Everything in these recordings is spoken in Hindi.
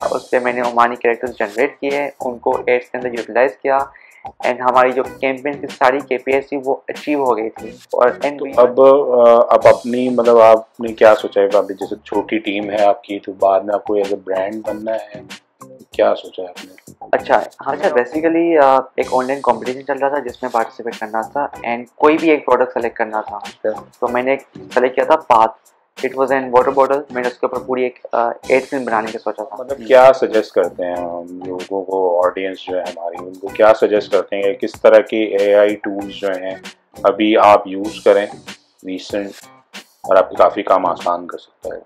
उस पर मैंने ओमानी कैरेक्टर्स जनरेट किए, उनको एड्स के अंदर यूटिलाइज किया एंड हमारी जो कैंपेन की सारी केपीएस थी वो अचीव हो गई थी। और एंड तो अब अपनी मतलब आपने क्या सोचा है? अभी जैसे छोटी टीम है आपकी, तो बाद में आपको एज ए ब्रांड बनना है, क्या सोचा है आपने? अच्छा हाँ, अच्छा बेसिकली एक ऑनलाइन कंपटीशन चल रहा था जिसमें पार्टिसिपेट करना था एंड कोई भी एक प्रोडक्ट सेलेक्ट करना था। तो मैंने एक सेलेक्ट किया था path, it was an water bottle. मैंने उसके ऊपर पूरी एक एड फिल्म बनाने का सोचा था। मतलब क्या सजेस्ट करते हैं हम लोगों को, ऑडियंस जो है हमारी, उनको क्या सजेस्ट करते हैं किस तरह के एआई टूल्स जो हैं अभी आप यूज़ करें रिसेंट, और आपके काफ़ी काम आसान कर सकता है?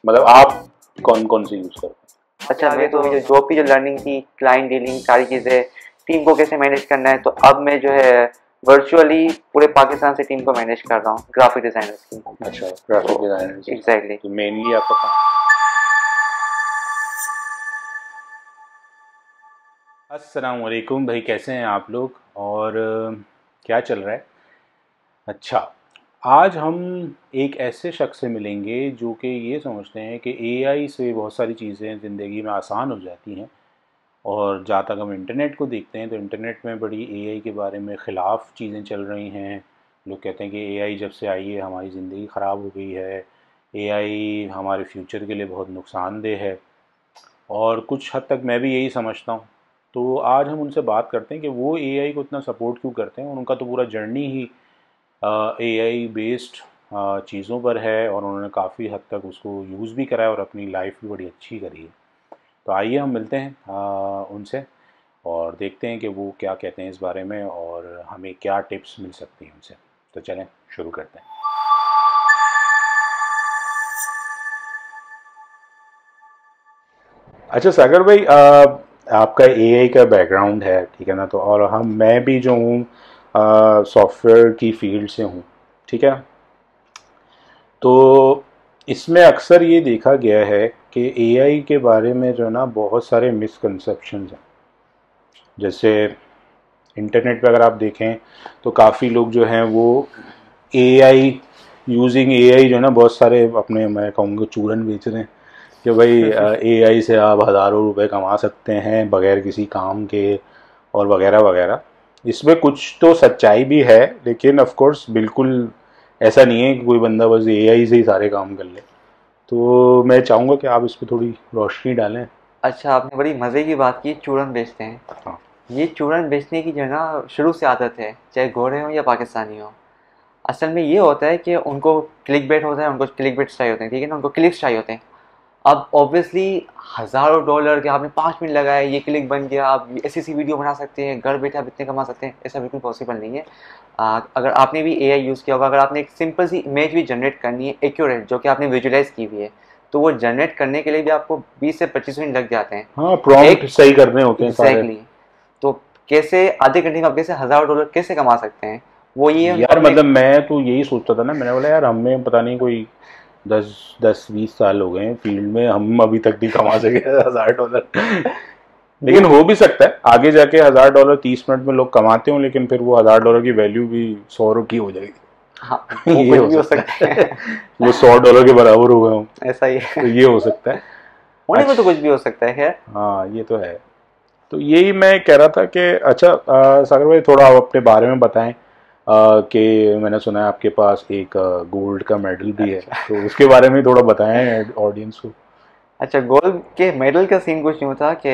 मतलब आप कौन कौन से यूज़ करते हैं? अच्छा मैं तो जो जॉब की जो लर्निंग थी, क्लाइंट डीलिंग, सारी चीज़ें, टीम को कैसे मैनेज करना है, तो अब मैं जो है वर्चुअली पूरे पाकिस्तान से टीम को मैनेज कर रहा हूँ, ग्राफिक डिज़ाइनर्स की। अच्छा, ग्राफिक डिज़ाइनर। एग्जैक्टली। तो मेनली आपका काम। अस्सलाम वालेकुम भाई, कैसे हैं आप लोग और क्या चल रहा है? अच्छा, आज हम एक ऐसे शख्स से मिलेंगे जो कि ये समझते हैं कि एआई से बहुत सारी चीज़ें ज़िंदगी में आसान हो जाती हैं। और जहाँ तक हम इंटरनेट को देखते हैं तो इंटरनेट में बड़ी एआई के बारे में ख़िलाफ़ चीज़ें चल रही हैं। लोग कहते हैं कि एआई जब से आई है हमारी ज़िंदगी ख़राब हो गई है, एआई हमारे फ्यूचर के लिए बहुत नुकसानदेह है, और कुछ हद तक मैं भी यही समझता हूँ। तो आज हम उनसे बात करते हैं कि वो एआई को इतना सपोर्ट क्यों करते हैं, और उनका तो पूरा जर्नी ही एआई बेस्ड चीज़ों पर है, और उन्होंने काफ़ी हद तक उसको यूज़ भी करा है और अपनी लाइफ भी बड़ी अच्छी करी है। तो आइए हम मिलते हैं उनसे और देखते हैं कि वो क्या कहते हैं इस बारे में और हमें क्या टिप्स मिल सकती हैं उनसे। तो चलें शुरू करते हैं। अच्छा सागर भाई, आपका एआई का बैकग्राउंड है, ठीक है ना? तो और मैं भी जो हूँ सॉफ्टवेयर की फील्ड से हूँ, ठीक है। तो इसमें अक्सर ये देखा गया है कि एआई के बारे में जो है ना बहुत सारे मिसकंसेप्शंस हैं। जैसे इंटरनेट पे अगर आप देखें तो काफ़ी लोग जो हैं वो एआई यूजिंग एआई जो है ना बहुत सारे अपने, मैं कहूँगा, चूरन बेच रहे हैं कि भाई एआई से आप हज़ारों रुपए कमा सकते हैं बगैर किसी काम के, और वगैरह वगैरह। इसमें कुछ तो सच्चाई भी है, लेकिन ऑफ कोर्स बिल्कुल ऐसा नहीं है कि कोई बंदा बस एआई से ही सारे काम कर ले। तो मैं चाहूँगा कि आप इस पर थोड़ी रोशनी डालें। अच्छा आपने बड़ी मज़े की बात की, चूरन बेचते हैं। हाँ। ये चूरन बेचने की जो है ना शुरू से आदत है, चाहे गोरे हों या पाकिस्तानी हों। असल में ये होता है कि उनको क्लिक बेट होता है, उनको क्लिक बेट चाहिए होते हैं, ठीक है ना, उनको क्लिक्स चाहिए होते हैं। अब ऑब्वियसली हज़ारों डॉलर के आपने 5 मिनट लगाए, ये क्लिक बन गया, आप ऐसी सी वीडियो बना सकते हैं, घर बैठे आप इतने कमा सकते हैं, ऐसा बिल्कुल पॉसिबल नहीं है। अगर आपने भी एआई यूज़ किया होगा, अगर आपने एक सिंपल सी इमेज भी जनरेट करनी है एक्यूरेट, जो कि आपने विजुलाइज की हुई है, तो वो जनरेट करने के लिए भी आपको 20 से 25 मिनट लग जाते हैं। हाँ, प्रॉम्प्ट एक सही करने होते हैं सारे। एग्जैक्टली तो कैसे आधे घंटे में आप कैसे हज़ारों डॉलर कैसे कमा सकते हैं, वो ये उनको यार अपने। मतलब मैं तो यही सोचता था ना, मैंने बोला यार हमें पता नहीं कोई 10-20 साल हो गए हैं फील्ड में, हम अभी तक नहीं कमा सके 1000 डॉलर। ये लेकिन हो भी सकता है आगे जाके 1000 डॉलर 30 मिनट में लोग कमाते हो, लेकिन फिर वो 1000 डॉलर की वैल्यू भी 100 की हो हाँ, जाएगी। वो ये कुछ हो भी हो सकता सकता है। है। वो 100 डॉलर के बराबर हो गए हों, ऐसा ही तो है। ये हो सकता है। होने को तो कुछ अच्छा, भी हो सकता है, खैर। हाँ ये तो है। तो यही मैं कह रहा था कि अच्छा सागर भाई थोड़ा आप अपने बारे में बताएं कि मैंने सुना है आपके पास एक गोल्ड का मेडल भी है, अच्छा तो उसके बारे में थोड़ा बताएं ऑडियंस को। अच्छा, गोल्ड के मेडल का सीन कुछ यूँ था कि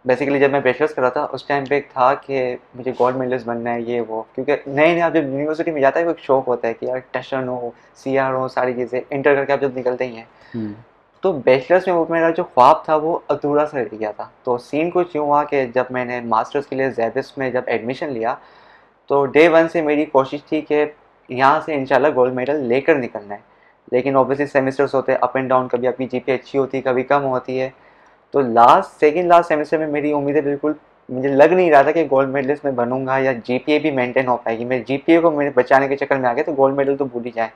बेसिकली जब मैं बैचलर्स कर रहा था उस टाइम पे एक था कि मुझे गोल्ड मेडलिस्ट बनना है, ये वो, क्योंकि नए नए आप जब यूनिवर्सिटी में जाता है वो एक शौक होता है कि यार टशन हो, सीआर हो, सारी चीज़ें इंटर करके आप जब निकलते ही हैं। हम्म। तो बैचलर्स में वो मेरा जो ख्वाब था वो अधूरा सा रह गया था। तो सीन कुछ यूँ हुआ कि जब मैंने मास्टर्स के लिए जैबिस में जब एडमिशन लिया, तो डे वन से मेरी कोशिश थी कि यहाँ से इंशाल्लाह गोल्ड मेडल लेकर निकलना है। लेकिन ऑब्वियसली सेमेस्टर्स होते हैं अप एंड डाउन, कभी आपकी जीपीए अच्छी होती है, कभी कम होती है। तो सेकंड लास्ट सेमेस्टर में मेरी उम्मीदें बिल्कुल, मुझे लग नहीं रहा था कि गोल्ड मेडलिस्ट मैं बनूंगा या जीपीए भी मेंटेन हो पाएगी। मैं जीपीए को मैंने बचाने के चक्कर में आ गया, तो गोल्ड मेडल तो भूल ही जाए।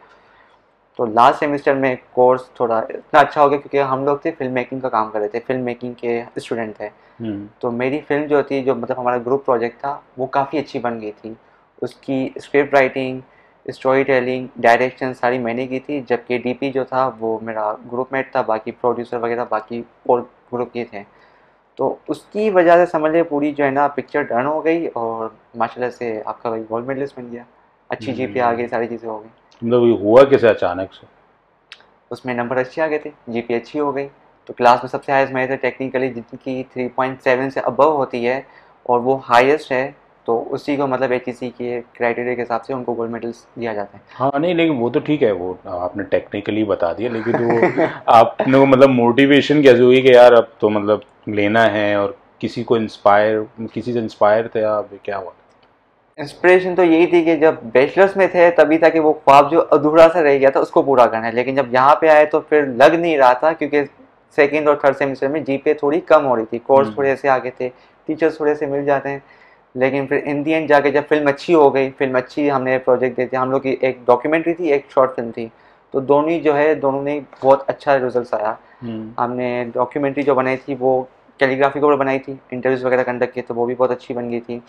तो लास्ट सेमेस्टर में कोर्स थोड़ा इतना अच्छा हो गया क्योंकि हम लोग थे फिल्म मेकिंग का काम कर रहे थे, फिल्म मेकिंग के स्टूडेंट थे। हम्म। तो मेरी फ़िल्म जो थी, जो मतलब हमारा ग्रुप प्रोजेक्ट था, वो काफ़ी अच्छी बन गई थी। उसकी script writing, story telling, direction सारी मैंने की थी, जबकि डीपी जो था वो मेरा ग्रुपमेट था, बाकी प्रोड्यूसर वगैरह बाकी और ग्रुप के थे। तो उसकी वजह से समझ लीजिए पूरी जो है ना पिक्चर डन हो गई और माशाल्लाह से आपका भाई गोल्ड मेडलिस्ट बन गया, अच्छी जीपी आ गई, सारी चीज़ें हो गई। मतलब ये हुआ कैसे अचानक से? उसमें नंबर अच्छे आ गए थे, जीपी अच्छी हो गई, तो क्लास में सबसे हाईएस्ट मेरे थे टेक्निकली, जिनकी 3.7 से अबव होती है और वो हाईएस्ट है, तो उसी को मतलब एचईसी के क्राइटेरिया के हिसाब से उनको गोल्ड मेडल्स दिया जाता है। हाँ नहीं, लेकिन वो तो ठीक है, वो आपने टेक्निकली बता दिया, लेकिन वो आपने को मतलब मोटिवेशन कैसे हुई कि यार अब तो मतलब लेना है, और किसी से इंस्पायर थे आप, क्या हुआ? इंस्पिरेशन तो यही थी कि जब बैचलर्स में थे तभी था कि वो ख्वाब जो अधूरा सा रह गया था उसको पूरा करना है, लेकिन जब यहाँ पे आए तो फिर लग नहीं रहा था, क्योंकि सेकेंड और थर्ड सेमेस्टर में जीपीए थोड़ी कम हो रही थी, कोर्स थोड़े से आगे थे, टीचर्स थोड़े से मिल जाते हैं। लेकिन फिर इन दी एंड जाके जब फिल्म अच्छी हो गई, फिल्म अच्छी, हमने प्रोजेक्ट देते, हम लोग की एक डॉक्यूमेंट्री थी, एक शॉर्ट फिल्म थी, तो दोनों ही जो है दोनों ने बहुत अच्छा रिजल्ट आया। हमने डॉक्यूमेंट्री जो बनाई थी वो कैलीग्राफी के ऊपर बनाई थी, इंटरव्यूज़ वगैरह कंडक्ट किए, तो वो भी बहुत अच्छी बन गई थी।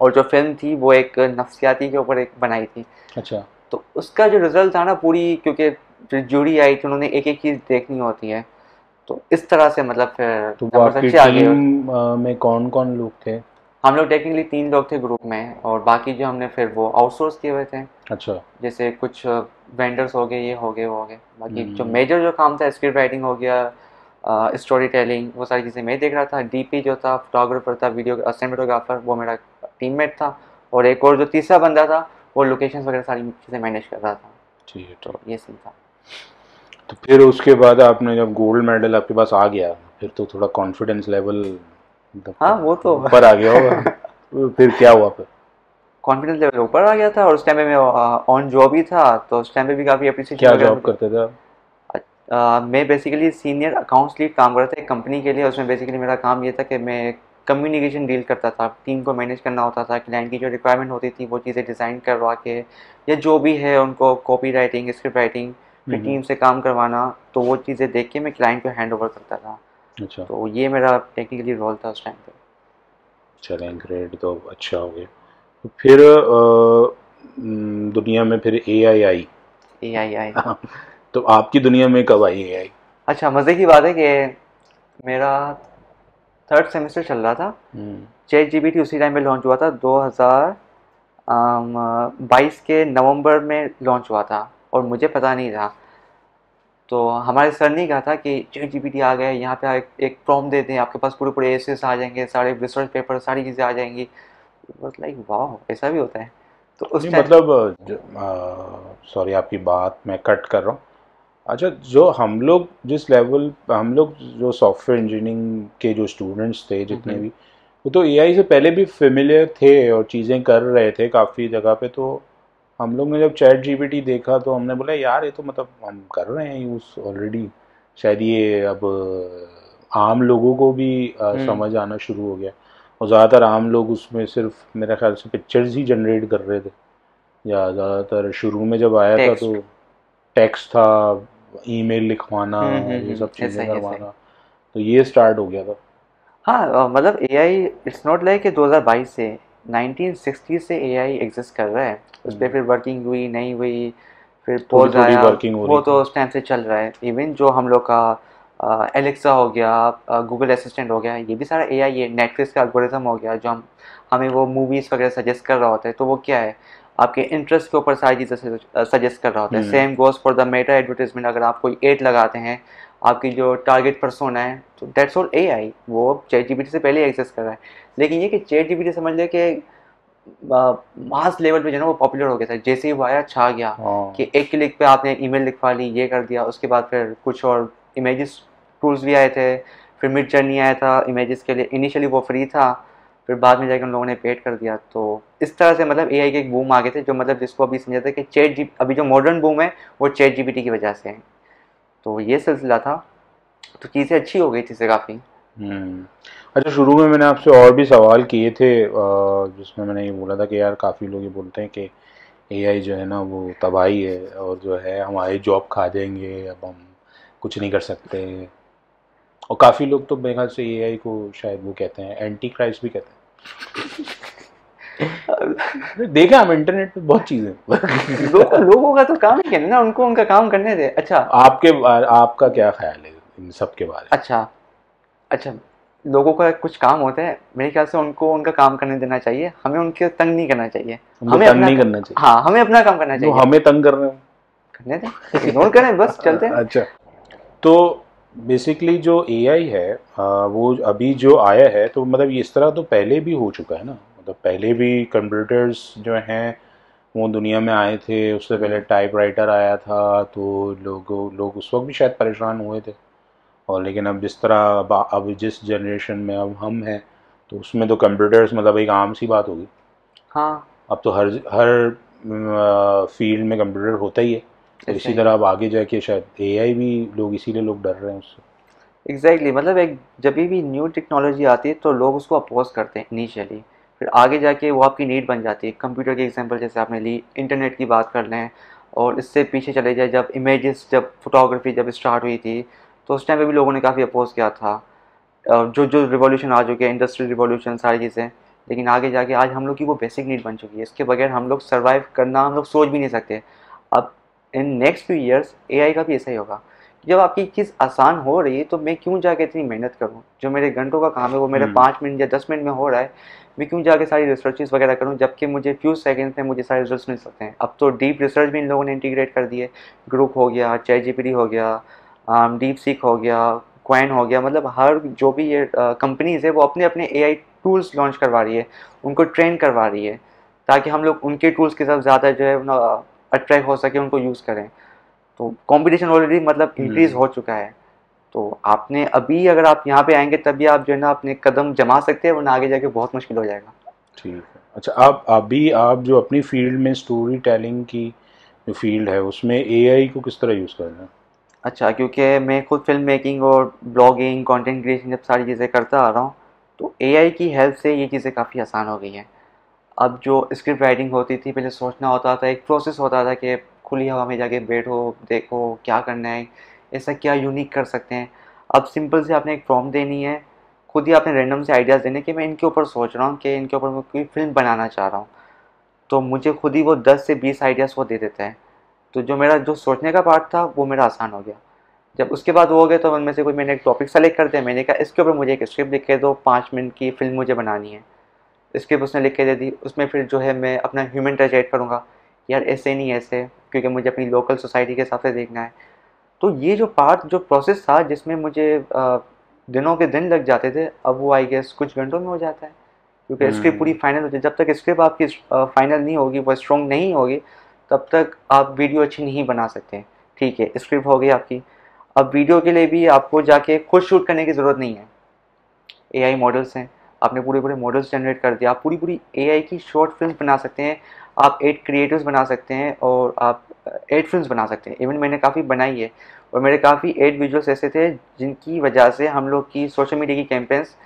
और जो फिल्म थी वो एक नफ्सियाती के ऊपर एक बनाई थी। अच्छा। तो उसका जो रिजल्ट था ना, पूरी, क्योंकि जो जूरी आई थी उन्होंने एक एक चीज़ देखनी होती है, तो इस तरह से मतलब फिर तो वो नंबर आपकी अच्छे आ गए। टीम में कौन कौन लोग थे? हम लोग टेक्निकली 3 लोग थे ग्रुप में, और बाकी जो हमने फिर वो आउटसोर्स किए हुए थे, अच्छा। जैसे कुछ वेंडर्स हो गए, ये हो गए, वो हो गए, बाकी जो हम्म, मेजर जो काम था स्क्रिप्ट राइटिंग हो गया, स्टोरी टेलिंग, वो सारी चीज़ें मैं देख रहा था। डीपी जो था, फोटोग्राफर था, वीडियो सिनेमेटोग्राफर, वो मेरा टीममेट था, और एक और जो तीसरा बंदा था वो लोकेशंस वगैरह सारी चीज़ें मैनेज कर रहा था। ठीक है, ठीक। तो ये सीन था। तो फिर उसके बाद आपने जब गोल्ड मेडल आपके पास आ गया, फिर तो थोड़ा कॉन्फिडेंस लेवल हाँ, मतलब वो तो ऊपर आ गया होगा। तो फिर क्या हुआ फिर? कॉन्फिडेंस लेवल ऊपर आ गया था, और उस टाइम पे मैं ऑन जॉब ही था, तो उस टाइम पे भी काफ़ी अप्रिसिएशन क्या वगैरह जॉब मुझे। करते थे आप? मैं बेसिकली सीनियर अकाउंट्स लीड काम कर रहा था एक कंपनी के लिए। उसमें बेसिकली मेरा काम ये था कि मैं कम्युनिकेशन डील करता था, टीम को मैनेज करना होता था, क्लाइंट की जो रिक्वायरमेंट होती थी वो चीज़ें डिज़ाइन करवा के, या जो भी है उनको कॉपी राइटिंग, स्क्रिप्ट राइटिंग, फिर टीम से काम करवाना, तो वो चीज़ें देख के मैं क्लाइंट को हैंड ओवर करता था। अच्छा। तो ये मेरा टेक्निकली रोल था उस टाइम पे। चलें, ग्रेड तो अच्छा हो गया। तो फिर दुनिया में फिर एआई आई। ए आई आई। तो आपकी दुनिया में कब आई एआई? अच्छा, मज़े की बात है कि मेरा थर्ड सेमेस्टर चल रहा था, हम्म। चैट जीपीटी उसी टाइम पे लॉन्च हुआ था, 2022 के नवंबर में लॉन्च हुआ था, और मुझे पता नहीं था। तो हमारे सर ने कहा था कि चैट जीपीटी आ गया है, यहाँ पे एक प्रॉम्प्ट देते हैं, आपके पास पूरे पूरे एसेस आ जाएंगे, सारे रिसर्च पेपर, सारी चीज़ें आ जाएंगी। बस लाइक वाह, ऐसा भी होता है। तो नहीं उस टाइम मतलब, सॉरी आपकी बात मैं कट कर रहा हूँ। अच्छा, जो हम लोग जो सॉफ्टवेयर इंजीनियरिंग के जो स्टूडेंट्स थे जितने भी, वो तो एआई से पहले भी फेमिलियर थे और चीज़ें कर रहे थे काफ़ी जगह पे। तो हम लोग ने जब चैट जीपीटी देखा तो हमने बोला यार ये तो मतलब हम कर रहे हैं यूज़ ऑलरेडी, शायद ये अब आम लोगों को भी हम्म, समझ आना शुरू हो गया। और ज़्यादातर आम लोग उसमें सिर्फ मेरे ख्याल से पिक्चर्स ही जनरेट कर रहे थे, या ज़्यादातर शुरू में जब आया था तो टेक्स्ट। टेक्स्ट था, ईमेल लिखवाना, ये सब ऐसा चीज़ें ही, ऐसा ही। करवाना, तो ये स्टार्ट हो गया था। हाँ, मतलब एआई इट्स नॉट लाइक कि 2022 से, 1960 से एआई एग्जिस्ट कर रहा है। उस पर फिर वर्किंग हुई नहीं हुई, फिर थोड़ी पॉज थोड़ी आया, वर्किंग हो वो रही तो थी। उस टाइम से चल रहा है। इवन जो हम लोग का एलेक्सा हो गया, गूगल असिस्टेंट हो गया, ये भी सारा एआई है। नेटफ्लिक्स का एल्गोरिथम हो गया, जो हमें वो मूवीज़ वगैरह सजेस्ट कर रहा होता है, तो वो क्या है, आपके इंटरेस्ट के ऊपर सारी चीज़ें सजेस्ट कर रहा होता है। Hmm. Same goes for the Meta advertisement, अगर आप कोई एड लगाते हैं, आपकी जो टारगेट पर्सोना है, तो दैट्स ऑल एआई, वो चैट जीपीटी से पहले एक्सेस कर रहा है। लेकिन ये कि चैट जीपीटी समझ ले कि मास लेवल पे जो है ना वो पॉपुलर हो गया था, जैसे ही वो आया छा गया, हाँ। कि एक क्लिक पे आपने ईमेल लिखवा ली, ये कर दिया। उसके बाद फिर कुछ और इमेजेस टूल्स भी आए थे, फिर मिड जर्नी आया था इमेजेस के लिए, इनिशियली वो फ्री था, फिर बाद में जाकर उन लोगों ने पेड कर दिया। तो इस तरह से मतलब एआई के एक बूम आ गए थे, जो मतलब जिसको अभी समझा था कि चैट जी, अभी जो मॉडर्न बूम है वो चैट जीपीटी की वजह से है। तो ये सिलसिला था, तो चीज़ें अच्छी हो गई थी इससे काफ़ी। हम्म। अच्छा, शुरू में मैंने आपसे और भी सवाल किए थे, जिसमें मैंने ये बोला था कि यार काफ़ी लोग ये बोलते हैं कि एआई जो है ना वो तबाही है, और जो है हमारी जॉब खा जाएंगे, अब हम कुछ नहीं कर सकते। और काफ़ी लोग तो मेरे ख्याल से एआई को शायद वो कहते हैं एंटी क्राइस्ट भी कहते हैं। देखा हम इंटरनेट पे बहुत चीजें। लोगों का तो काम ही है ना, उनको उनका काम करने दे। अच्छा आपका क्या ख्याल है इन सब के बारे अच्छा अच्छा, लोगों का कुछ काम होता है, मेरे ख्याल से उनको उनका काम करने देना चाहिए, हमें उनके तंग नहीं करना चाहिए। में? उनको तंग नहीं करना चाहिए, हाँ, हमें अपना काम करना वो चाहिए। हमें तंग कर रहे हैं। करने दें, इग्नोर करें, बस चलते हैं। अच्छा, तो बेसिकली जो एआई है वो अभी जो आया है, तो मतलब इस तरह तो पहले भी हो चुका है ना, मतलब पहले भी कंप्यूटर्स जो हैं वो दुनिया में आए थे। उससे पहले टाइपराइटर आया था, तो लोग उस वक्त भी शायद परेशान हुए थे। और लेकिन अब जिस तरह अब जिस जनरेशन में अब हम हैं, तो उसमें तो कंप्यूटर्स मतलब एक आम सी बात होगी। हाँ, अब तो हर हर फील्ड में कंप्यूटर होता ही है। और ऐसा इसी ही तरह है। अब आगे जाके शायद एआई भी, लोग इसीलिए लोग डर रहे हैं उससे। एग्जैक्टली, मतलब एक जब भी न्यू टेक्नोलॉजी आती है तो लोग उसको अपोज करते हैं इनिशियली, फिर आगे जाके वो आपकी नीड बन जाती है। कंप्यूटर के एग्जांपल जैसे आपने ली, इंटरनेट की बात कर लें, और इससे पीछे चले जाए, जब इमेजेस, जब फोटोग्राफी जब स्टार्ट हुई थी, तो उस टाइम पे भी लोगों ने काफ़ी अपोज किया था। जो जो रिवॉल्यूशन आ चुके हैं, इंडस्ट्रियल रिवॉल्यूशन, सारी चीज़ें, लेकिन आगे जाके आज हम लोग की वो बेसिक नीड बन चुकी है। इसके बगैर हम लोग सर्वाइव करना हम लोग सोच भी नहीं सकते। अब in next few years AI का भी ऐसा ही होगा। जब आपकी चीज़ आसान हो रही है तो मैं क्यों जाके इतनी मेहनत करूँ? जो मेरे घंटों का काम है वो मेरे हम्म 5 मिनट या 10 मिनट में हो रहा है, मैं क्यों जाके सारी रिसर्चेस वगैरह करूँ, जबकि मुझे फ्यू सेकंड्स में मुझे सारे रिजल्ट्स मिल सकते हैं। अब तो डीप रिसर्च भी इन लोगों ने इंटीग्रेट कर दिए। ग्रुप हो गया, चैट जीपीटी हो गया, डीप सीक हो गया, क्वाइन हो गया, मतलब हर जो भी ये कंपनीज है वो अपने अपने एआई टूल्स लॉन्च करवा रही है, उनको ट्रेन करवा रही है, ताकि हम लोग उनके टूल्स के साथ ज़्यादा जो है अट्रैक्ट हो सके, उनको यूज़ करें। तो कंपटीशन ऑलरेडी मतलब इंक्रीज हम्म, हो चुका है। तो आपने अभी, अगर आप यहाँ पे आएंगे तभी आप जो है ना अपने कदम जमा सकते हैं, वरना आगे जाके बहुत मुश्किल हो जाएगा। ठीक है। अच्छा, आप अभी आप जो अपनी फील्ड में स्टोरी टेलिंग की जो फील्ड है उसमें एआई को किस तरह यूज़ कर रहे हैं? अच्छा, क्योंकि मैं खुद फिल्म मेकिंग और ब्लॉगिंग, कंटेंट क्रिएशन जब सारी चीज़ें करता आ रहा हूँ, तो एआई की हेल्प से ये चीज़ें काफ़ी आसान हो गई हैं। अब जो स्क्रिप्ट राइटिंग होती थी, पहले सोचना होता था, एक प्रोसेस होता था कि खुली हवा में जाके बैठो, देखो क्या करना है, ऐसा क्या यूनिक कर सकते हैं। अब सिंपल से आपने एक प्रॉम्प्ट देनी है, खुद ही आपने रैंडम से आइडियाज़ देने कि मैं इनके ऊपर सोच रहा हूँ, कि इनके ऊपर मैं कोई फिल्म बनाना चाह रहा हूँ, तो मुझे खुद ही वो 10 से 20 आइडियाज़ वो दे देता है। तो जो मेरा जो सोचने का पार्ट था वो मेरा आसान हो गया। जब उसके बाद वो हो गया तो उनमें से कोई मैंने एक टॉपिक सेलेक्ट कर दिया, मैंने कहा इसके ऊपर मुझे एक स्क्रिप्ट लिख के दो, 5 मिनट की फिल्म मुझे बनानी है। स्क्रिप्ट उसने लिख के दे दी, उसमें फिर जो है मैं अपना ह्यूमन टच ऐड करूँगा, यार ऐसे नहीं ऐसे, क्योंकि मुझे अपनी लोकल सोसाइटी के हिसाब से देखना है। तो ये जो पार्ट, जो प्रोसेस था जिसमें मुझे दिनों के दिन लग जाते थे, अब वो आई गेस कुछ घंटों में हो जाता है, क्योंकि स्क्रिप्ट पूरी हम्म, फाइनल होती है। जब तक स्क्रिप्ट आपकी फाइनल नहीं होगी, वो स्ट्रॉन्ग नहीं होगी, तब तक आप वीडियो अच्छी नहीं बना सकते। ठीक है, स्क्रिप्ट हो गई आपकी, अब वीडियो के लिए भी आपको जाके खुद शूट करने की ज़रूरत नहीं है। एआई मॉडल्स हैं, आपने पूरे पूरे मॉडल्स जनरेट कर दिया, आप पूरी पूरी एआई की शॉर्ट फिल्म बना सकते हैं, आप 8 क्रिएटिव्स बना सकते हैं, और आप 8 फिल्म्स बना सकते हैं। इवन मैंने काफ़ी बनाई है, और मेरे काफ़ी 8 विजुअल्स ऐसे थे जिनकी वजह से हम लोग की सोशल मीडिया की कैंपेन्स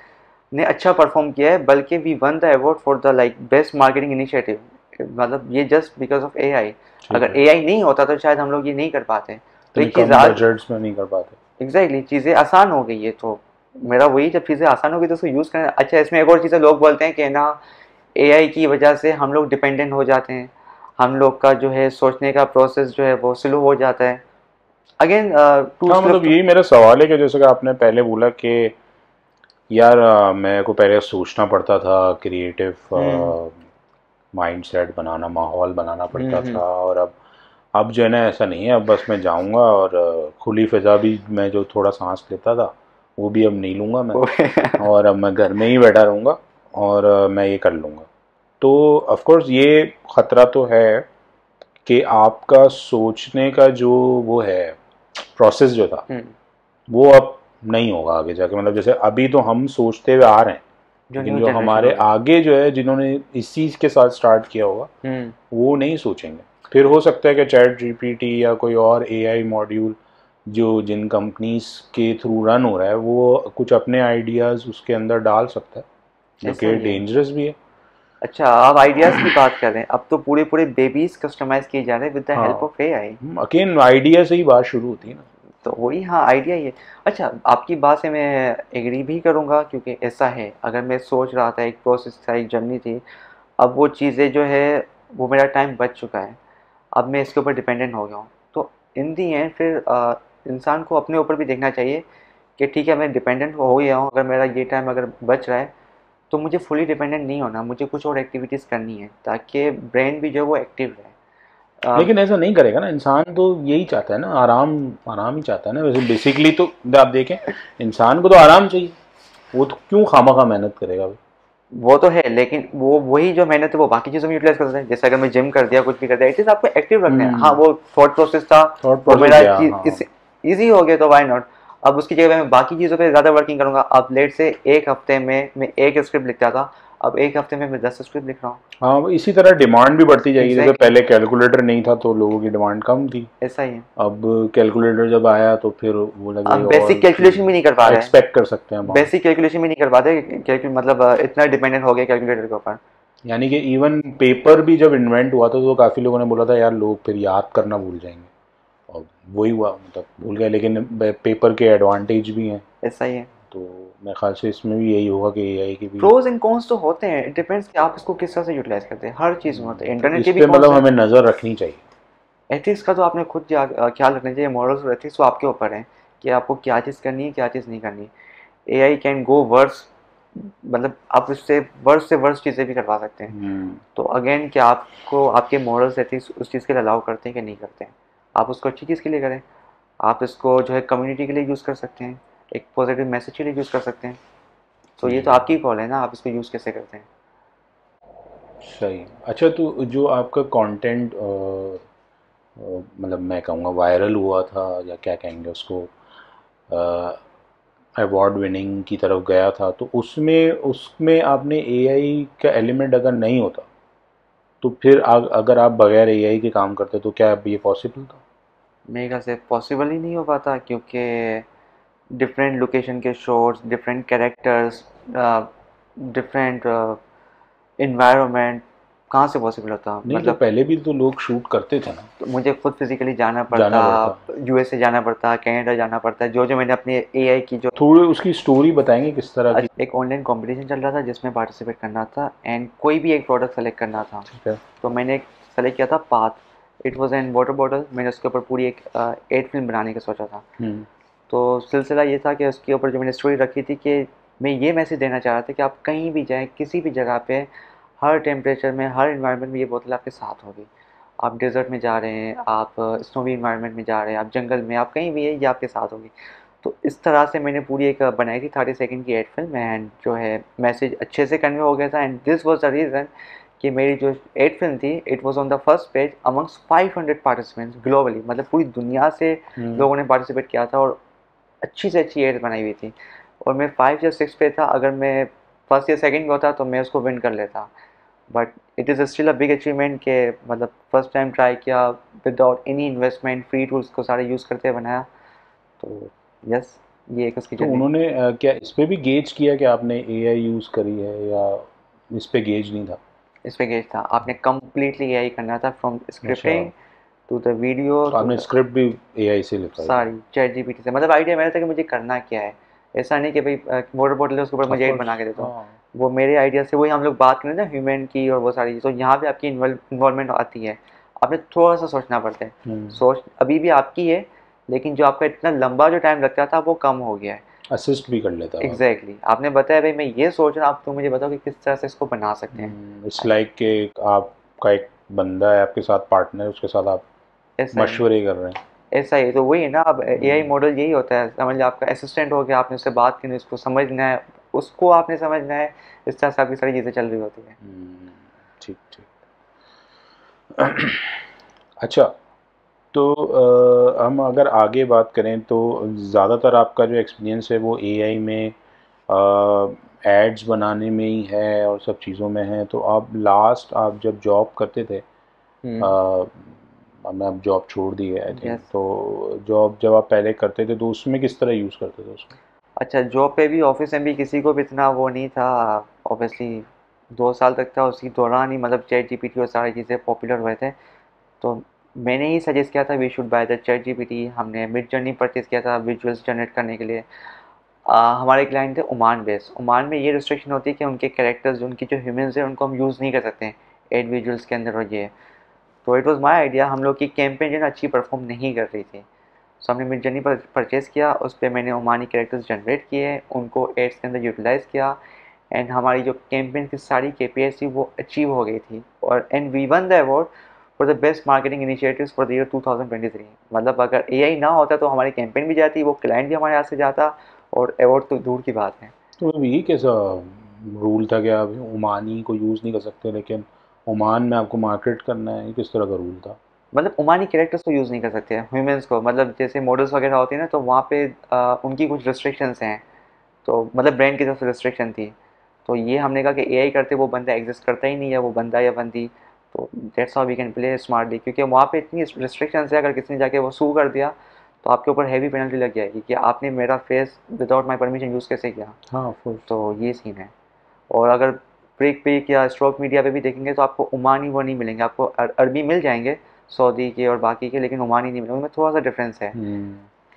ने अच्छा परफॉर्म किया है, बल्कि we won the award for the like best marketing initiative. मतलब ये जस्ट बिकॉज ऑफ एआई। ठीक अगर है। एआई नहीं होता तो शायद हम लोग ये नहीं कर पाते। तो इतने एक चीज़ कम आज, बजट्स में नहीं कर पाते। एग्जैक्टली चीज़ें आसान हो गई है, तो मेरा वही, जब चीज़ें आसान हो गई तो उसको यूज़ करना। अच्छा, इसमें एक और चीज़ है, लोग बोलते हैं कि ना एआई की वजह से हम लोग डिपेंडेंट हो जाते हैं, हम लोग का जो है सोचने का प्रोसेस जो है वो स्लो हो जाता है। अगेन टू हाँ, स्लिप मतलब यही मेरा सवाल है कि जैसे कि आपने पहले बोला कि यार मेरे को पहले सोचना पड़ता था, क्रिएटिव हम्म माइंडसेट बनाना, माहौल बनाना पड़ता हम्म था। और अब जो है ना ऐसा नहीं है। अब बस मैं जाऊंगा और खुली फिजा भी मैं जो थोड़ा सांस लेता था वो भी अब नहीं लूँगा मैं। हम्म। और अब मैं घर में ही बैठा रहूँगा और मैं ये कर लूँगा। तो ऑफ कोर्स ये ख़तरा तो है कि आपका सोचने का जो वो है प्रोसेस जो था वो अब नहीं होगा आगे जाके। मतलब जैसे अभी तो हम सोचते हुए आ रहे हैं, जो लेकिन न्यू जो जनरेशन हमारे होगी। आगे जो है जिन्होंने इस चीज़ के साथ स्टार्ट किया होगा हम्म वो नहीं सोचेंगे। फिर हो सकता है कि चैट जीपीटी या कोई और एआई मॉड्यूल जो जिन कंपनीज के थ्रू रन हो रहा है वो कुछ अपने आइडियाज़ उसके अंदर डाल सकता है, जो ऐसा कि ही है। डेंजरस भी है। अच्छा, आप आइडियाज़ की बात कर रहे हैं, अब तो पूरे पूरे बेबीज कस्टमाइज किए जा रहे हैं विद द हेल्प हाँ, ऑफ एआई। अगेन आइडिया से ही बात शुरू होती है ना। तो वही, हाँ, आइडिया ही है। अच्छा, आपकी बात से मैं एग्री भी करूँगा, क्योंकि ऐसा है, अगर मैं सोच रहा था, एक प्रोसेस था, एक जर्नी थी। अब वो चीज़ें जो है वो मेरा टाइम बच चुका है, अब मैं इसके ऊपर डिपेंडेंट हो गया हूँ। तो इन दी एंड फिर इंसान को अपने ऊपर भी देखना चाहिए कि ठीक है मैं डिपेंडेंट हो गया हूँ, अगर मेरा ये टाइम अगर बच रहा है तो मुझे फुली डिपेंडेंट नहीं होना, मुझे कुछ और एक्टिविटीज़ करनी है ताकि ब्रेन भी जो है वो एक्टिव रहे। लेकिन ऐसा नहीं करेगा ना इंसान, तो यही चाहता है ना, आराम आराम ही चाहता है ना वैसे बेसिकली। तो आप देखें, इंसान को तो आराम चाहिए, वो तो क्यों खामखा मेहनत करेगा भाई। वो तो है, लेकिन वो वही जो मेहनत है वो बाकी चीज़ों में यूटिलाइज कर सकते हैं। जैसे अगर मैं जिम कर दिया, कुछ भी कर दिया, एटलीस्ट आपको एक्टिव रखना है। हाँ, वो थॉट प्रोसेस था, थॉट वो प्रोसेस मेरा गया, हाँ। इजी हो गया तो वाई नॉट। अब उसकी जगह मैं बाकी चीज़ों पे ज़्यादा वर्किंग करूंगा। अब लेट से एक हफ्ते में मैं एक स्क्रिप्ट लिखता था, अब एक हफ्ते में मैं 10 स्क्रिप्ट लिख रहा हूँ। हाँ, वो इसी तरह डिमांड भी बढ़ती जाएगी। जैसे एग्जैक्टली, पहले कैलकुलेटर नहीं था तो लोगों की डिमांड कम थी, ऐसा ही है। अब कैलकुलेटर जब आया तो फिर वो लगे अब और बेसिक कैलकुलेशन भी नहीं कर पा रहे हैं, एक्सपेक्ट कर सकते हैं हम। हाँ, बेसिक कैलकुलेशन भी नहीं कर पाते, मतलब इतना डिपेंडेंट हो गया कैलकुलेटर के ऊपर। यानी कि इवन पेपर भी जब इन्वेंट हुआ था तो काफ़ी लोगों ने बोला था यार लोग फिर याद करना भूल जाएंगे, और वही हुआ, मतलब भूल गए। लेकिन पेपर के एडवांटेज भी हैं, ऐसा ही है। तो मेरे ख्याल से इसमें भी यही होगा कि एआई की भी। प्रोज एंड कॉन्स तो होते हैं, इट डिपेंड्स कि आप इसको किस तरह से यूटिलाइज करते हैं। हर चीज़ में होते हैं, तो इंटरनेट इस के भी पे कॉन्स मतलब हैं। हमें नज़र रखनी चाहिए। एथिक्स का तो आपने खुद ख्याल रखना चाहिए। मॉरल्स और एथिक्स तो आपके ऊपर है कि आपको क्या चीज़ करनी है, क्या चीज़ नहीं करनी। एआई कैन गो वर्स, मतलब आप उससे वर्स चीज़ें भी करवा सकते हैं। हम्म, तो अगेन, क्या आपको आपके मॉरल्स एथिक्स उस चीज़ के लिए अलाउ करते हैं कि नहीं करते हैं? आप उसको अच्छी चीज़ के लिए करें, आप इसको जो है कम्युनिटी के लिए यूज़ कर सकते हैं, एक पॉजिटिव मैसेज के लिए यूज़ कर सकते हैं। तो ये तो हम्म, आपकी कॉल है ना, आप इसको यूज़ कैसे करते हैं। सही। अच्छा, तो जो आपका कंटेंट मतलब मैं कहूँगा वायरल हुआ था, या क्या कहेंगे उसको, अवार्ड विनिंग की तरफ गया था, तो उसमें उसमें आपने एआई का एलिमेंट अगर नहीं होता तो फिर अगर आप बगैर एआई के काम करते तो क्या अब ये पॉसिबल था? मेरे ख्याल से पॉसिबल ही नहीं हो पाता, क्योंकि डिफरेंट लोकेशन के shots, different characters, different environment, कहाँ से पॉसिबल होता नहीं, तो मतलब। पहले भी तो लोग शूट करते थे ना। तो मुझे खुद फिजिकली जाना जाना पड़ता, पड़ता। यूएसए जाना पड़ता, कनाडा जाना पड़ता है। जो जो मैंने अपनी एआई की जो थोड़ी उसकी स्टोरी बताएंगे किस तरह की? एक ऑनलाइन कंपटीशन चल रहा था जिसमें पार्टिसिपेट करना था एंड कोई भी एक प्रोडक्ट सेलेक्ट करना था। ठीक है। तो मैंने एक सेलेक्ट किया था path. It was an water bottle. मैंने उसके ऊपर पूरी एक एड फिल्म बनाने का सोचा था। हम्म, तो सिलसिला ये था कि उसके ऊपर जो मैंने स्टोरी रखी थी कि मैं ये मैसेज देना चाह रहा था कि आप कहीं भी जाएँ, किसी भी जगह पे, हर टेम्परेचर में, हर एनवायरनमेंट में ये बोतल आपके साथ होगी। आप डेज़र्ट में जा रहे हैं, आप स्नोवी एनवायरनमेंट में जा रहे हैं, आप जंगल में, आप कहीं भी है, ये आपके साथ होगी। तो इस तरह से मैंने पूरी एक बनाई थी 30 सेकंड की एड फिल्म, एंड जो है मैसेज अच्छे से कन्वे हो गया था। And this was the reason कि मेरी जो एड फिल्म थी, it was on the first page amongst 500 participants globally, मतलब पूरी दुनिया से हम्म। लोगों ने पार्टिसिपेट किया था और अच्छी से अच्छी एड बनाई हुई थी। और मैं 5 या 6 पे था, अगर मैं फर्स्ट या सेकंड में होता तो मैं उसको विन कर लेता। But it is still a big achievement के मतलब फर्स्ट टाइम ट्राई किया, without any investment, free tools को सारे यूज़ करते बनाया। तो यस, ये एक उसकी तो जर्नी थी। उन्होंने क्या इस पे भी गेज किया कि आपने एआई यूज़ करी है, या इस पे गेज नहीं था? इस पे गेज था, आपने कंप्लीटली यही करना था, फ्रॉम अच्छा, स्क्रिप्टिंग टू द वीडियो तो टू आपने द स्क्रिप्ट भी एआई से लिखवाई थी? सारी चैट जीपीटी से। मतलब आइडिया मेरा था कि मुझे करना क्या है। ऐसा नहीं कि भाई वाटर बॉटल है उसके ऊपर ऑफ मुझे एड कोर्स, बना के दे दो। हाँ। वो मेरे आइडिया से, वही हम लोग बात करें ना ह्यूमन की और वो सारी चीज़, तो यहाँ पे आपकी इन्वॉल्वमेंट आती है। आपने थोड़ा सा सोचना पड़ता है। हम्म, सोच अभी भी आपकी है, लेकिन जो आपका इतना लंबा जो टाइम लगता था वो कम हो गया है। असिस्ट भी कर लेता है आपको। एग्जैक्टली आपने बताया भाई मैं ये सोच रहा हूँ, आप तो मुझे बताओ कि किस तरह से इसको बना सकते हैं। इट्स लाइक कि आपका एक बंदा है आपके साथ, पार्टनर, उसके साथ आप ऐसा ही मशवरे कर रहे हैं। ऐसा ही तो वही है ना। अब एआई हम्म, मॉडल यही होता है, समझ लो आपका असिस्टेंट हो गया, आपने उससे बात की, उसको समझना है, उसको आपने समझना है। इस तरह से आपकी सारी चीज़ें चल रही होती है। हम्म, ठीक ठीक। अच्छा, तो हम अगर आगे बात करें तो ज़्यादातर आपका जो एक्सपीरियंस है वो एआई में एड्स बनाने में ही है और सब चीज़ों में है। तो आप जब जॉब करते थे, हम्म। हमने अब जॉब छोड़ दी है आई थिंक, यस। तो जॉब जब आप पहले करते थे तो उसमें किस तरह यूज़ करते थे उसको? अच्छा, जॉब पे भी ऑफिस में भी किसी को भी इतना वो नहीं था। ऑब्वियसली 2 साल तक था, उसी दौरान ही मतलब चैट जीपीटी और सारी चीज़ें पॉपुलर हुए थे। तो मैंने ही सजेस्ट किया था we should buy the ChatGPT. हमने मिड जर्नी परचेज किया था विजुअल्स जनरेट करने के लिए। हमारे क्लाइंट थे ओमान बेस्ड। ओमान में ये रिस्ट्रिक्शन होती है कि उनके कैरेक्टर्स, उनकी जो ह्यूमंस हैं, उनको हम यूज़ नहीं कर सकते हैं एड विजुअल्स के अंदर। और ये तो इट वाज माय आइडिया। हम लोग की कैंपेन जो है ना अच्छी परफॉर्म नहीं कर रही थी, सो हमने मिड जर्नी पर परचेज़ किया, उस पे मैंने ओमानी कैरेक्टर्स जनरेट किए, उनको एड्स के अंदर यूटिलाइज़ किया, एंड हमारी जो कैंपेन की सारी केपीआईज थी वो अचीव हो गई थी। और and we won the award for the best marketing initiatives for the year 2023। मतलब अगर एआई ना होता तो हमारी कैंपेन भी जाती, वो क्लाइंट भी हमारे हाथ से जाता, और अवार्ड तो दूर की बात है। तो मतलब ये कैसा रूल था कि आप ओमानी को यूज़ नहीं कर सकते, लेकिन ओमान में आपको मार्केट करना है, ये किस तरह का रूल था? मतलब ओमानी कैरेक्टर्स को यूज़ नहीं कर सकते हैं, ह्यूमंस को। मतलब जैसे मॉडल्स वगैरह होती है ना, तो वहाँ पे उनकी कुछ रिस्ट्रिक्शंस हैं, तो मतलब ब्रांड की तरफ से रिस्ट्रिक्शन थी। तो ये हमने कहा कि एआई करते वो बंदा एग्जिस्ट करता ही नहीं है, वो बंदा या बंदी। तो that's how we can play smartly, क्योंकि वहाँ पे इतनी रिस्ट्रिक्शंस है, अगर किसी ने जाके वो सू कर दिया तो आपके ऊपर हैवी पेनल्टी लग जाएगी कि आपने मेरा face without my permission use कैसे किया। हाँ, ऑफ कोर्स। तो ये सीन है। और अगर ब्रेक पिक या स्ट्रोक मीडिया पे भी देखेंगे तो आपको ओमानी वो नहीं मिलेंगे, आपको अरबी मिल जाएंगे, सऊदी के और बाकी के, लेकिन ओमानी नहीं मिलेंगे, उनमें थोड़ा सा डिफरेंस है।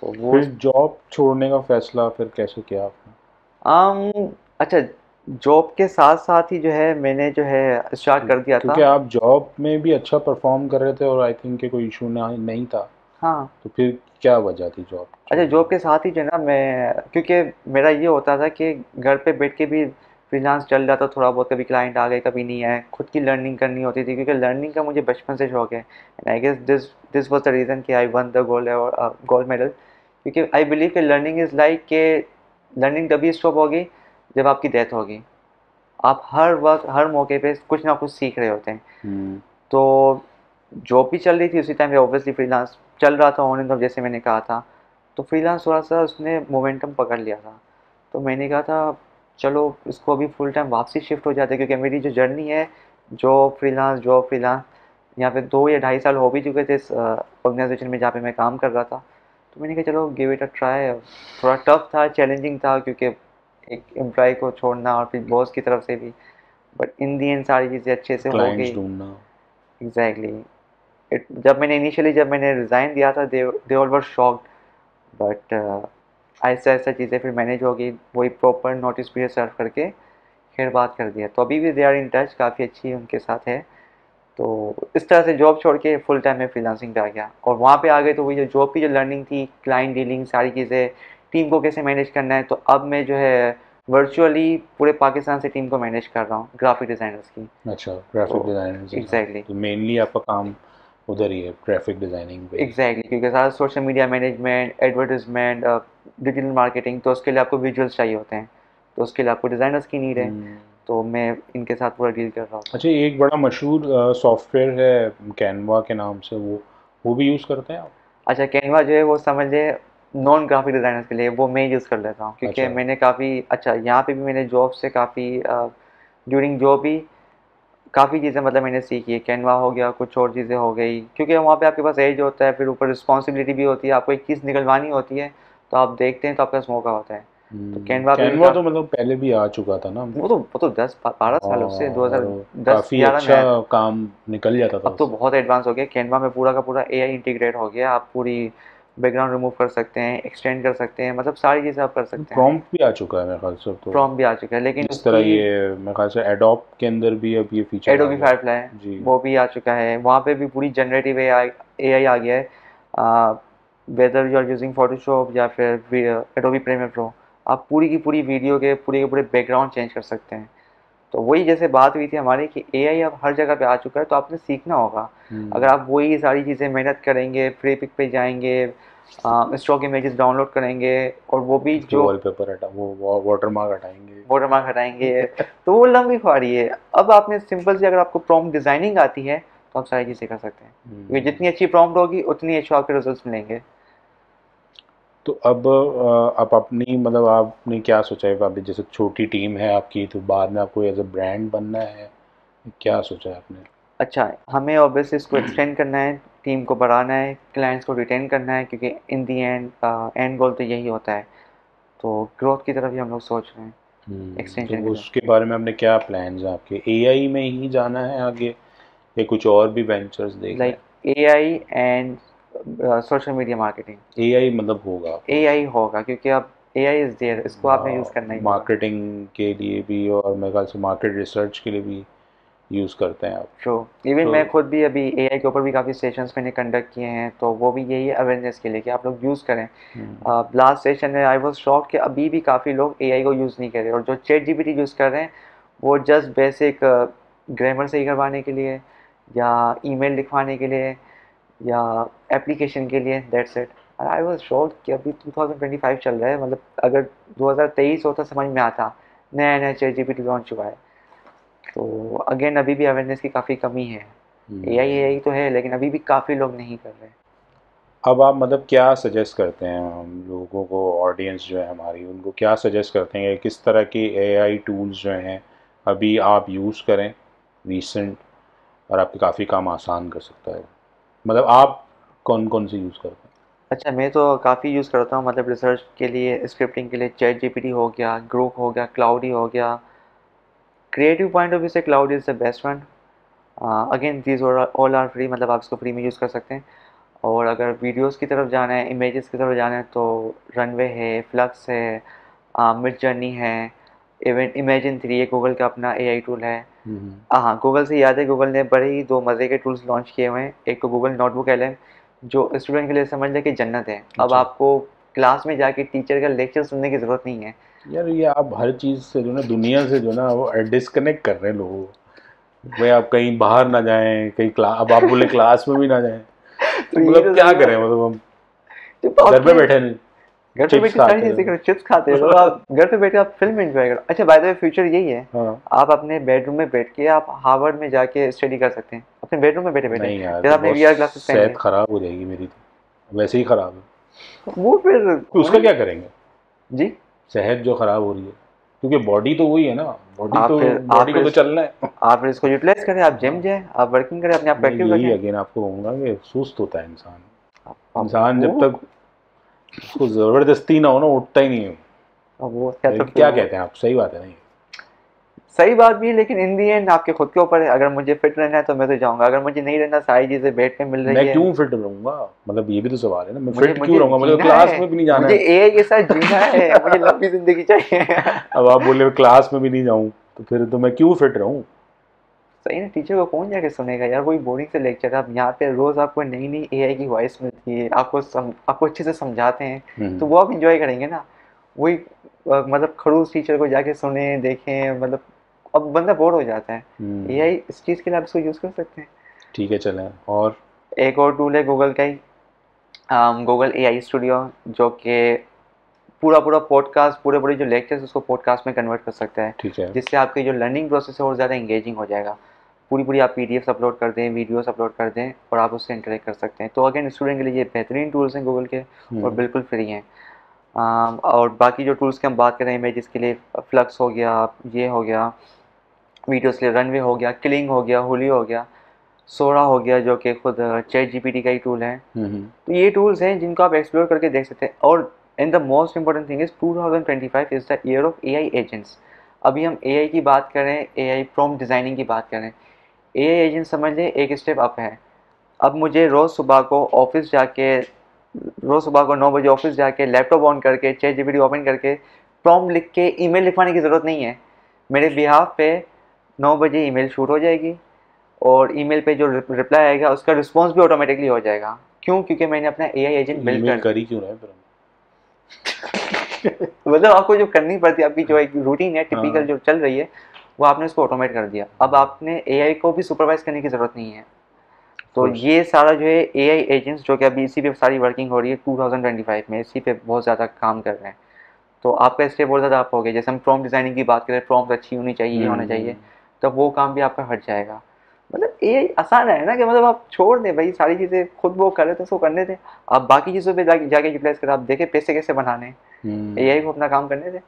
तो वो फिर जॉब छोड़ने का फैसला फिर कैसे किया आपने? अच्छा, जॉब के साथ साथ ही जो है मैंने जो है स्टार्ट कर दिया था। क्योंकि आप जॉब में भी अच्छा परफॉर्म कर रहे थे और आई थिंक कि कोई इशू नहीं था, हाँ। तो फिर क्या वजह थी जॉब अच्छा, छोड़ने जॉब की? के साथ ही जो है ना, मैं क्योंकि मेरा ये होता था कि घर पे बैठ के भी फ्रीलांस चल रहा था थोड़ा बहुत, कभी क्लाइंट आ गए कभी नहीं आए, खुद की लर्निंग करनी होती थी, क्योंकि लर्निंग का मुझे बचपन से शौक है। And I guess this this was the reason कि I won the gold medal, क्योंकि आई बिलीव कि लर्निंग इज़ लाइक के लर्निंग तभी स्टॉप होगी जब आपकी डेथ होगी। आप हर वक्त हर मौके पे कुछ ना कुछ सीख रहे होते हैं। हम्म। तो जॉब भी चल रही थी उसी टाइम पे, ऑब्वियसली फ्रीलांस चल रहा था ऑन एंड ऑफ, जैसे मैंने कहा था। तो फ्रीलांस थोड़ा सा उसने मोमेंटम पकड़ लिया था, तो मैंने कहा था चलो इसको अभी फुल टाइम वापसी शिफ्ट हो जाते हैं, क्योंकि मेरी जो जर्नी है जॉब फ्रीलांस यहाँ पे 2 या 2.5 साल हो भी चुके थे इस ऑर्गेनाइजेशन में जहाँ पे मैं काम कर रहा था। तो मैंने कहा चलो गिव इट अ ट्राई। थोड़ा टफ था, चैलेंजिंग था, क्योंकि एक एम्प्लॉय को छोड़ना और फिर बॉस की तरफ से भी, बट इन दी एंड सारी चीज़ें अच्छे से हो क्लाइंट्स गई। ढूंढना। एग्जैक्टली। जब मैंने रिज़ाइन दिया था, they all were shocked, but Aahista Aahista चीज़ें फिर मैनेज हो गई, वही प्रॉपर नोटिस पीरियड सर्व करके फिर बात कर दिया। तो अभी भी दे आर इन टच, काफ़ी अच्छी उनके साथ है। तो इस तरह से जॉब छोड़ के फुल टाइम में फ्रीलांसिंग पे आ गया, और वहाँ पे आ गए तो वही जो जॉब की जो लर्निंग थी, क्लाइंट डीलिंग सारी चीज़ें, टीम को कैसे मैनेज करना है, तो अब मैं जो है वर्चुअली पूरे पाकिस्तान से टीम को मैनेज कर रहा हूँ, ग्राफिक डिज़ाइनर्स की। अच्छा, ग्राफिक तो डिज़ाइनर के साथ एग्जैक्टली। तो मेनली आपका काम उधर ही है, ग्राफिक डिज़ाइनिंग पे ही। एग्जैक्टली, क्योंकि सारा social media management, advertisement, digital marketing, तो उसके लिए आपको विजुअल्स चाहिए होते हैं, तो उसके लिए आपको डिज़ाइनर्स की नीड है। हम्म। तो मैं इनके साथ पूरा डील कर रहा होता हूँ। अच्छा, एक बड़ा मशहूर सॉफ्टवेयर है कैनवा के नाम से, वो भी यूज़ करते हैं आप? अच्छा, कैनवा जो है वो समझ ले नॉन ग्राफिक डिज़ाइनर्स के लिए, वो मैं यूज़ कर लेता हूँ, क्योंकि अच्छा। मैंने काफ़ी अच्छा यहाँ पे भी मैंने जॉब से काफ़ी ड्यूरिंग जॉब भी काफ़ी चीज़ें मतलब मैंने सीखी है। कैनवा हो गया, कुछ और चीज़ें हो गई, क्योंकि वहाँ पे आपके पास एज होता है, फिर ऊपर रिस्पॉन्सिबिलिटी भी होती है, आपको एक चीज़ निकलवानी होती है, तो आप देखते हैं तो आपका पास मौका होता है। तो कैनवा पे भी कैनवा तो मतलब पहले भी आ चुका था ना। वो तो 10-12 साल, उससे और 2010 काफ़ी 11 में अच्छा आया था। काम निकल जाता था अब तो उससे। बहुत एडवांस हो गया कैनवा में, पूरा का पूरा एआई इंटीग्रेट हो गया, आप पूरी बैकग्राउंड रिमूव कर सकते हैं, एक्सटेंड कर सकते हैं, मतलब सारी चीज़ें आप कर सकते हैं। प्रॉम्प्ट भी आ चुका है मेरे ख्याल से तो। प्रॉम्प्ट भी आ चुका है, लेकिन जिस तरह उसकी ये मेरे ख्याल से एडोब के अंदर भी अब ये फीचर आ एडोबी गया फायरफ्लाई है जी। वो भी आ चुका है, वहाँ पे भी पूरी जनरेटिव एआई आ गया है। Whether you are using Photoshop या फिर एडोबी प्रीमियर प्रो, आप पूरी की पूरी वीडियो के पूरे बैकग्राउंड चेंज कर सकते हैं। तो वही जैसे बात हुई थी हमारी कि एआई अब हर जगह पे आ चुका है, तो आपने सीखना होगा। अगर हम्म। आप वही सारी चीज़ें मेहनत करेंगे, फ्री पिक पे जाएंगे, स्टॉक इमेजेस डाउनलोड करेंगे, और वो भी उसके जो वॉलपेपर हटा, वो वाटरमार्क हटाएंगे। वाटरमार्क हटाएंगे, तो वो लंबी ख्वारी है। अब आपने सिंपल सी अगर आपको प्रॉम्प्ट डिज़ाइनिंग आती है तो आप सारी चीज़ें कर सकते हैं, क्योंकि जितनी अच्छी प्रॉम्प्ट होगी उतनी अच्छे आपके रिजल्ट्स मिलेंगे। तो अब आप अपनी मतलब आपने क्या सोचा है, अभी जैसे छोटी टीम है आपकी, तो बाद में आपको एज अ ब्रांड बनना है, क्या सोचा है आपने? अच्छा, हमें ऑब्वियसली इसको एक्सटेंड करना है, टीम को बढ़ाना है, क्लाइंट्स को रिटेन करना है, क्योंकि इन दी एंड एंड गोल तो यही होता है। तो ग्रोथ की तरफ ही हम लोग सोच रहे हैं, तो एक्सटेंशन की तरफ। उसके बारे में आपने क्या प्लान्स हैं आपके, एआई में ही जाना है आगे या कुछ और भी वेंचर्स देख रहे like AI and social media marketing. हैं? एआई मतलब होगा ऑफ कोर्स। एआई होगा, क्योंकि अब AI इज देयर, इसको आपने यूज़ करना ही होगा। मार्केटिंग के लिए भी और मेरे ख्याल से मार्केट रिसर्च के लिए भी यूज़ करते हैं आप। ट्रू, इवन तो मैं खुद भी अभी AI के ऊपर भी काफ़ी सेशंस मैंने कंडक्ट किए हैं, तो वो भी यही अवेयरनेस के लिए कि आप लोग यूज़ करें। लास्ट सेशन में आई वाज शॉक्ड कि अभी भी काफ़ी लोग AI को यूज़ नहीं कर रहे, और जो चैट जीपीटी यूज़ कर रहे हैं वो जस्ट बेसिक ग्रामर सही करवाने के लिए, या ईमेल लिखवाने के लिए, या एप्लीकेशन के लिए, that's it. I was shocked कि अभी 2025 चल रहा है, मतलब अगर 2023 होता समझ में आता, नया नया चैट जीपीटी लॉन्च हुआ है। तो अगेन अभी भी अवेयरनेस की काफ़ी कमी है। AI तो है, लेकिन अभी भी काफ़ी लोग नहीं कर रहे। अब आप मतलब क्या सजेस्ट करते हैं हम लोगों को, ऑडियंस जो है हमारी, उनको क्या सजेस्ट करते हैं कि किस तरह के एआई टूल्स जो हैं अभी आप यूज़ करें रीसेंट, और आपके काफ़ी काम आसान कर सकता है? मतलब आप कौन कौन से यूज़ करते हैं? अच्छा, मैं तो काफ़ी यूज़ करता हूँ, मतलब रिसर्च के लिए, स्क्रिप्टिंग के लिए चैट जीपीटी हो गया, ग्रोक हो गया, क्लाउडी हो गया। क्रिएटिव पॉइंट ऑफ व्यू से Claude is the best one. Again these all are free, मतलब आप इसको फ्री में यूज़ कर सकते हैं। और अगर वीडियोस की तरफ जाना है, इमेजेस की तरफ जाना है, तो रनवे है, फ्लक्स है, मिड जर्नी है, इवन इमेजिन 3 ये गूगल का अपना AI टूल है। हाँ, गूगल से याद है, गूगल ने बड़े ही 2 मज़े के टूल्स लॉन्च किए हुए हैं। एक तो गूगल नोटबुक LM, जो स्टूडेंट के लिए समझ लें कि जन्नत है। अब अच्छा आपको क्लास में जाके टीचर का लेक्चर सुनने की ज़रूरत नहीं है। यार, ये आप हर चीज़ से जो ना, दुनिया से जो ना वो डिस्कनेक्ट कर रहे हैं लोगों को। भाई आप कहीं बाहर ना जाएं, कहीं क्लास, अब आप बोले क्लास में भी ना जाएं, तो तो यही मतलब तो क्या सही करें? बात है। मतलब हम तो घर आप पे क्या, बैठे नहीं, घर पे बैठ चिप्स के सारी खाते चीज़ें रहो। करो, चिप्स खाते रहो, आप घर पे बैठ के आप फिल्म एंजॉय करो। अच्छा, बाय द वे फ्यूचर यही है, हाँ आप अपने बेडरूम में बैठ के आप हार्वर्ड में जाके स्टडी कर सकते हैं, अपने बेडरूम में बैठे बैठे, नहीं यार, जब तो आपने बहुत VR ग्लासेस पहन सेहत लिया। खराब हो जाएगी मेरी, तो वैसे ही खराब है। वो फिर तो उसका होने क्या करेंगे? जी। सेहत जो खराब हो रही है, क्योंकि बॉडी तो वही है ना, बॉडी आप तो, फिर आप बॉडी को फिर तो इस, चलना है। आप फिर इसको यूटिलाइज करें, आप जिम हाँ, जाएं, आप वर्किंग करें, अपने आप को मैं एक्टिव यही रखें। अगेन आपको कहूँगा कि सुस्त होता है इंसान। अब इंसान जब वो तक उसको ज़बरदस्ती ना हो ना, उठता ही नहीं है। अब वो क्या, तो फिर क्या वो कहते हैं आप, सही बात है नहीं? सही बात भी है, लेकिन इन दी एंड आपके खुद के ऊपर है। अगर मुझे फिट रहना है तो मैं तो जाऊंगा, अगर मुझे नहीं रहना, सारी चीज़ें बेड पे मिल रही मैं है। क्यों फिट रहूंगा? मतलब ये भी तो सवाल है ना, मैं मुझे फिट क्यों मुझे रहूंगा? मुझे तो जीना क्लास है, में भी नहीं जाना मुझे है। AI के साथ जीना है, मुझे लंबी जिंदगी चाहिए। अब आप बोले क्लास में भी नहीं जाऊँ, तो फिर तो मैं क्यों फिट रहूँ? सही ना, टीचर को कौन जाके सुनेगा यार, वही बोरिंग से लेक्चर। आप यहाँ पे रोज आपको नई नई AI की वॉइस मिलती है, आपको अच्छे से समझाते हैं, तो हम्म वो आप इंजॉय करेंगे ना। वही मतलब खड़ूस टीचर को जाके सुने देखें, मतलब अब बंदा बोर हो जाता है। हम्म, AI इस चीज़ के लिए आप इसको यूज़ कर सकते हैं। ठीक है चलें। और एक और टूल है गूगल का ही, गूगल AI स्टूडियो, जो कि पूरा पूरा पॉडकास्ट, पूरे पूरे जो लेक्चर्स उसको पॉडकास्ट में कन्वर्ट कर सकता है, ठीक है। जिससे आपकी जो लर्निंग प्रोसेस है और ज़्यादा इंगेजिंग हो जाएगा। पूरी पूरी आप PDFs अपलोड कर दें, वीडियोस अपलोड कर दें, और आप उससे इंटरेक्ट कर सकते हैं। तो अगेन स्टूडेंट के लिए ये बेहतरीन टूल्स हैं गूगल के, और हम्म बिल्कुल फ्री हैं। और बाकी जो टूल्स की हम बात करें, इमेजेस के लिए फ्लक्स हो गया, ये हो गया, वीडियोस के लिए रनवे हो गया, किलिंग हो गया, होली हो गया, सोरा हो गया, जो कि खुद चैट जीपीटी का ही टूल है। हम्म तो ये टूल्स हैं जिनको आप एक्सप्लोर करके देख सकते हैं। और and the most important thing is 2025 is the year of AI agents. अभी हम AI की बात करें, AI प्रॉम्प्ट डिज़ाइनिंग की बात करें, AI एजेंट समझ लें एक स्टेप अप है। अब मुझे रोज़ सुबह को 9 बजे ऑफिस जाके लैपटॉप ऑन करके चैट जीपीटी ओपन करके प्रॉम्प्ट लिख के ईमेल लिखवाने की ज़रूरत नहीं है। मेरे बिहाफ पे 9 बजे ईमेल शूट हो जाएगी, और ईमेल पे जो रिप्लाई आएगा उसका रिस्पॉन्स भी ऑटोमेटिकली हो जाएगा। क्यों? क्योंकि मैंने अपना AI तो एजेंट बिल्ड कर ईमेल कर दिया। ही क्यों रहे हैं फिर हम? मतलब आपको जो करनी पड़ती है, आपकी जो एक रूटीन है टिपिकल हाँ। जो चल रही है, वो आपने उसको ऑटोमेट कर दिया। अब आपने AI को भी सुपरवाइज करने की ज़रूरत नहीं है। तो कोर्स। ये सारा जो है AI एजेंट्स, जो कि अभी इसी पे सारी वर्किंग हो रही है 2025 में, इसी पे बहुत ज़्यादा काम कर रहे हैं। तो आपका स्टेप बहुत ज़्यादा आप हो गया। जैसे हम प्रॉम्प्ट डिज़ाइनिंग की बात करें, प्रॉम्प्ट अच्छी होनी चाहिए, ये होना चाहिए, हम्म तब वो काम भी आपका हट जाएगा। मतलब AI आसान है ना, कि मतलब आप छोड़ दें भाई, सारी चीज़ें खुद वो करे तो उसको करने दें। आप बाकी चीज़ों पे जाके यूटिलाइज करें, आप देखें पैसे कैसे बनाने हैं, AI को हम्म। अपना काम करने दें।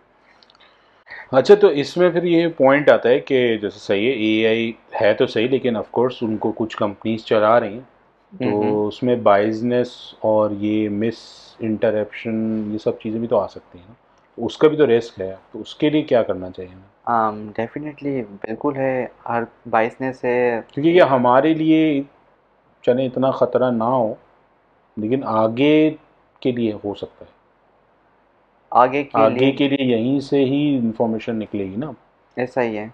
अच्छा, तो इसमें फिर ये पॉइंट आता है कि जैसे सही है, एआई है तो सही, लेकिन ऑफ कोर्स उनको कुछ कंपनीज चला रही हैं, तो हम्म। उसमें बाइजनेस और ये मिस इंटरप्शन, ये सब चीज़ें भी तो आ सकती हैं ना, तो उसका भी तो रिस्क है, तो उसके लिए क्या करना चाहिए हमें? डेफिनेटली बिल्कुल है, हर बाइसनेस है। क्योंकि ये हमारे लिए चले इतना ख़तरा ना हो, लेकिन आगे के लिए हो सकता है। आगे के लिए यहीं से ही इंफॉर्मेशन निकलेगी ना। ऐसा ही है,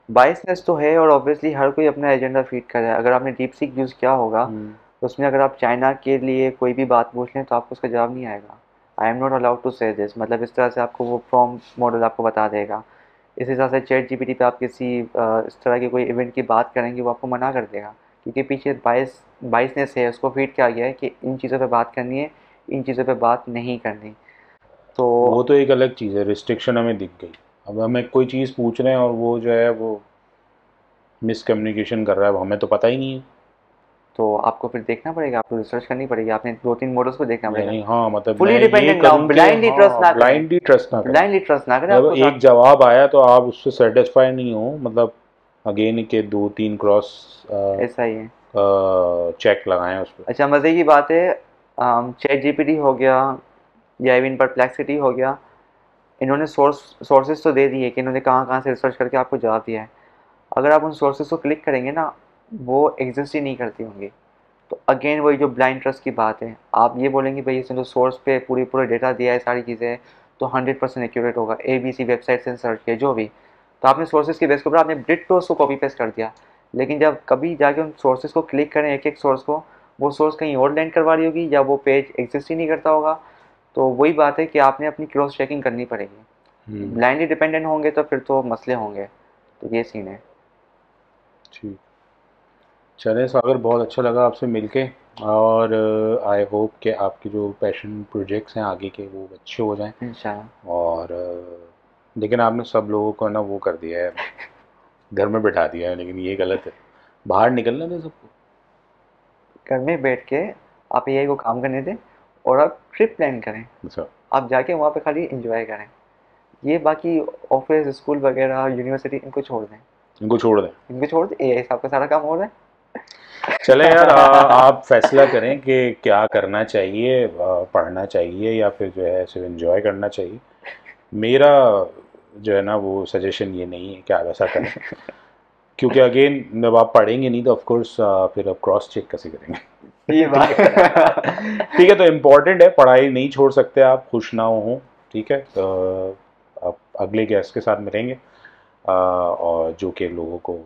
बायसनेस तो है, और ऑब्वियसली हर कोई अपना एजेंडा फीड कर रहा है। अगर आपने डीप सीक यूज़ किया होगा तो उसमें अगर आप चाइना के लिए कोई भी बात पूछ लें तो आपको उसका जवाब नहीं आएगा। I am not allowed to say this, मतलब इस तरह से आपको वो प्रॉम्प्ट मॉडल आपको बता देगा। इस हिसाब से चैट जीपीटी पे आप किसी इस तरह के कोई इवेंट की बात करेंगे वो आपको मना कर देगा, क्योंकि पीछे बाइसनेस है, उसको फीड किया गया है कि इन चीज़ों पे बात करनी है, इन चीज़ों पे बात नहीं करनी। तो वो तो एक अलग चीज़ है, रिस्ट्रिक्शन हमें दिख गई। अब हमें कोई चीज़ पूछ रहे हैं और वो जो है वो मिसकम्युनिकेशन कर रहा है, हमें तो पता ही नहीं है। तो आपको फिर देखना पड़ेगा, आपको रिसर्च करनी पड़ेगी, आपने 2-3 मॉडल्स को देखना पड़ेगा। यानी हाँ, मतलब फुली मैं ये डिपेंडेंट ना हो, करूँ कि ब्लाइंडली ट्रस्ट ना हाँ, करें, ब्लाइंडली ट्रस्ट ना करें। ब्लाइंडली ट्रस्ट ना करें जब आपको एक जवाब आया तो आप उससे सेटिस्फाई नहीं हो, मतलब अगेन के 2-3 क्रॉस ऐसा ही है। चेक लगाएं उस पर। अच्छा, मज़े की बात है, चैट जीपीटी हो गया या इवन परप्लेक्सिटी हो गया, इन्होंने सोर्सेज तो दे दिए कि इन्होंने कहाँ कहाँ से रिसर्च करके आपको जवाब दिया है। अगर आप उन सोर्सेज को क्लिक करेंगे ना, वो एग्जिस्ट ही नहीं करती होंगी। तो अगेन वही जो ब्लाइंड ट्रस्ट की बात है, आप ये बोलेंगे भाई इसने तो सोर्स पे पूरे डेटा दिया है, सारी चीज़ें, तो 100% एक्यूरेट होगा, ABC वेबसाइट से सर्च किया जो भी, तो आपने सोर्सेज के बेस के ऊपर आपने डिट्टो उसको कॉपी पेस्ट कर दिया। लेकिन जब कभी जाके उन सोर्सेज को क्लिक करें एक एक सोर्स को, वो सोर्स कहीं और लैंड करवा रही होगी या वो पेज एग्जिस्ट ही नहीं करता होगा। तो वही बात है कि आपने अपनी क्रॉस चेकिंग करनी पड़ेगी। ब्लाइंडली डिपेंडेंट होंगे तो फिर तो मसले होंगे। तो ये सीन है। ठीक, चलें सागर, बहुत अच्छा लगा आपसे मिलके, और आई होप कि आपके जो पैशन प्रोजेक्ट्स हैं आगे के वो अच्छे हो जाएं। इंशाल्लाह। और लेकिन आपने सब लोगों को ना वो कर दिया है, घर में बैठा दिया है, लेकिन ये गलत है, बाहर निकलना दे सबको। घर में बैठ के आप AI को काम करने दें और आप ट्रिप प्लान करें, अच्छा, आप जाके वहाँ पे खाली एंजॉय करें। ये बाकी ऑफिस स्कूल वगैरह यूनिवर्सिटी इनको छोड़ दें, इनको छोड़ दें। इनको छोड़ दें, AI से आपका सारा काम हो रहा चलें यार, है। आप फैसला करें कि क्या करना चाहिए, पढ़ना चाहिए या फिर जो है सिर्फ एंजॉय करना चाहिए। मेरा जो है ना वो सजेशन ये नहीं है कि आप ऐसा करें, क्योंकि अगेन जब आप पढ़ेंगे नहीं तो ऑफ कोर्स फिर आप क्रॉस चेक कैसे करेंगे। ये बात। ठीक है, तो इम्पोर्टेंट है, पढ़ाई नहीं छोड़ सकते आप, खुश ना हो। ठीक है, तो आप अगले गेस्ट के साथ मिलेंगे, और जो कि लोगों को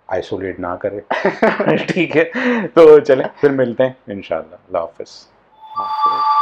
आइसोलेट ना करे। ठीक है, तो चलें फिर मिलते हैं इंशाल्लाह। अल्लाह हाफ़िज़।